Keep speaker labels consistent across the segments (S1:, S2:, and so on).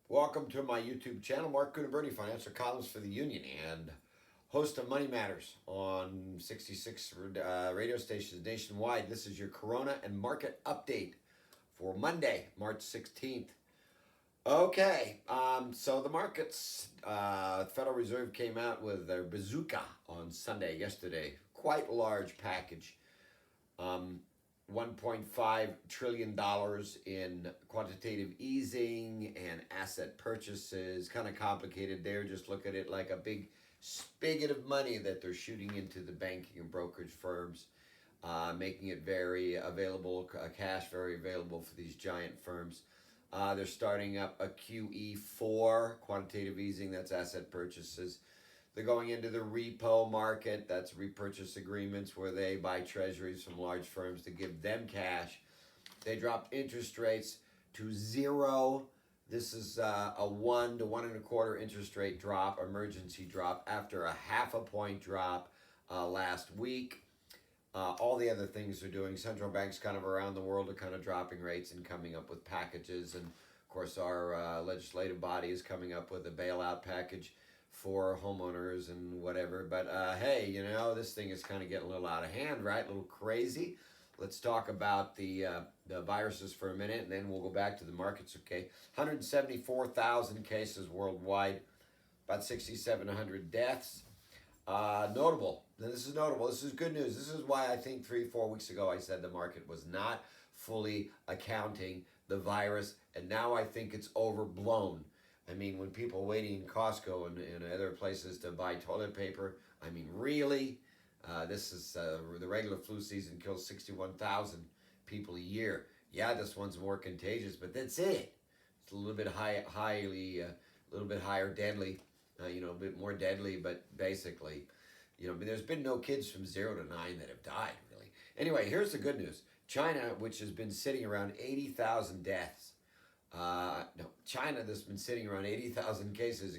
S1: Welcome to my YouTube channel, Marc Cuniberti, financial columnist for the Union and host of Money Matters on 66 radio stations nationwide. This is your Corona and market update for Monday, March 16th. Okay, so the markets, Federal Reserve came out with their bazooka on Sunday, yesterday. Quite a large package. $1.5 trillion in quantitative easing and asset purchases. Kind of complicated there. Just look at it like a big spigot of money that they're shooting into the banking and brokerage firms, making it very available, cash very available for these giant firms. They're starting up a QE4, quantitative easing, that's asset purchases. They're going into the repo market. That's repurchase agreements where they buy treasuries from large firms to give them cash. They drop interest rates to 0. This is a 1 to 1.25 interest rate drop, emergency drop, after a 0.5 point drop last week. All the other things they're doing, central banks kind of around the world are kind of dropping rates and coming up with packages. And of course, our legislative body is coming up with a bailout package for homeowners and whatever. But hey, you know, this thing is kind of getting a little out of hand, right? A little crazy. Let's talk about the viruses for a minute, and then we'll go back to the markets, okay? 174,000 cases worldwide, about 6,700 deaths. Notable. Now, this is notable. This is good news. This is why I think 3-4 weeks ago I said the market was not fully accounting the virus, and now I think it's overblown. I mean, when people waiting in Costco and other places to buy toilet paper, I mean, really? This is the regular flu season kills 61,000 people a year. Yeah, this one's more contagious, but that's it. It's a little bit a little bit higher deadly, a bit more deadly, but basically, there's been no kids from 0 to 9 that have died, really. Anyway, here's the good news. China, which has been sitting around 80,000 deaths, China, that's been sitting around 80,000 cases,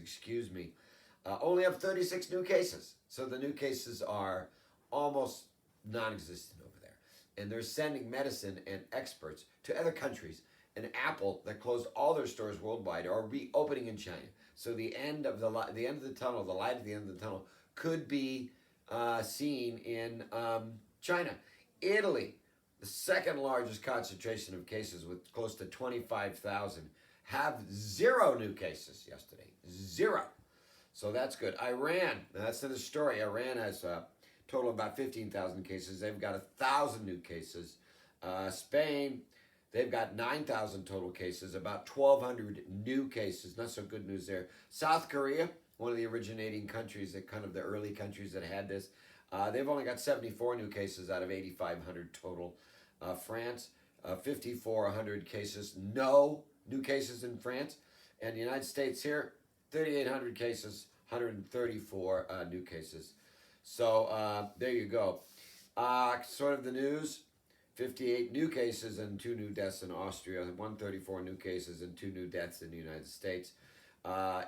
S1: only have 36 new cases. So the new cases are almost non-existent over there. And they're sending medicine and experts to other countries. And Apple, that closed all their stores worldwide, are reopening in China. So the end of the light at the end of the tunnel could be seen in China. Italy, the second largest concentration of cases with close to 25,000, have 0 new cases yesterday. 0. So that's good. Iran, that's the story. Iran has a total of about 15,000 cases. They've got 1,000 new cases. Spain, they've got 9,000 total cases, about 1,200 new cases. Not so good news there. South Korea, one of the originating countries, kind of the early countries that had this, they've only got 74 new cases out of 8,500 total. France, 5,400 cases. No new cases in France. And the United States here, 3,800 cases, 134 new cases. So there you go. Sort of the news, 58 new cases and 2 new deaths in Austria, 134 new cases and 2 new deaths in the United States.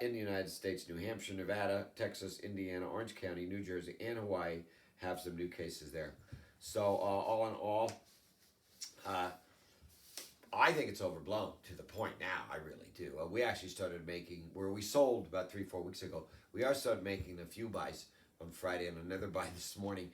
S1: In the United States, New Hampshire, Nevada, Texas, Indiana, Orange County, New Jersey, and Hawaii have some new cases there. So all in all, I think it's overblown to the point now. I really do. We actually started making, where we sold about 3-4 weeks ago, we are started making a few buys on Friday and another buy this morning.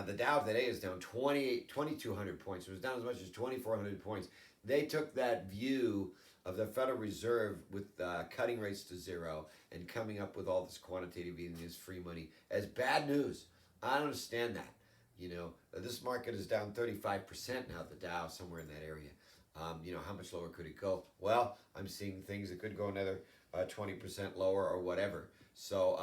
S1: The Dow today is down 2,200 points. It was down as much as 2,400 points. They took that view of the Federal Reserve with cutting rates to 0 and coming up with all this quantitative easing, this free money, as bad news. I don't understand that. This market is down 35% now, the Dow, somewhere in that area. How much lower could it go? Well, I'm seeing things that could go another 20% lower or whatever. So,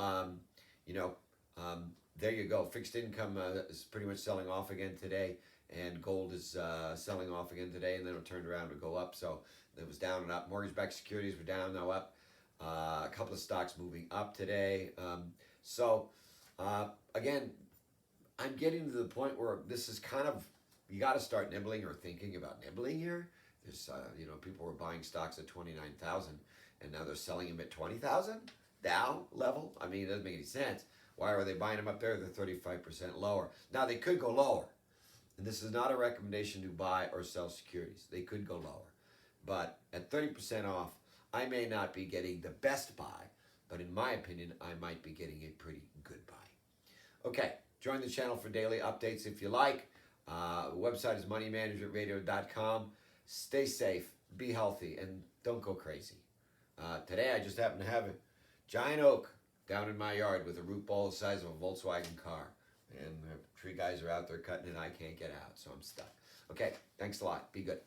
S1: there you go. Fixed income is pretty much selling off again today, and gold is selling off again today, and then it turned around to go up. So it was down and up. Mortgage-backed securities were down, now up. A couple of stocks moving up today. Again, I'm getting to the point where this is kind of, you got to start nibbling or thinking about nibbling here. There's, people were buying stocks at 29,000, and now they're selling them at 20,000 Dow level. I mean, it doesn't make any sense. Why are they buying them up there? They're 35% lower. Now, they could go lower. And this is not a recommendation to buy or sell securities. They could go lower. But at 30% off, I may not be getting the best buy, but in my opinion, I might be getting a pretty good buy. Okay, join the channel for daily updates if you like. The website is moneymanagerradio.com. Stay safe, be healthy, and don't go crazy. Today I just happened to have a giant oak down in my yard with a root ball the size of a Volkswagen car. And the tree guys are out there cutting it, and I can't get out, so I'm stuck. Okay, thanks a lot. Be good.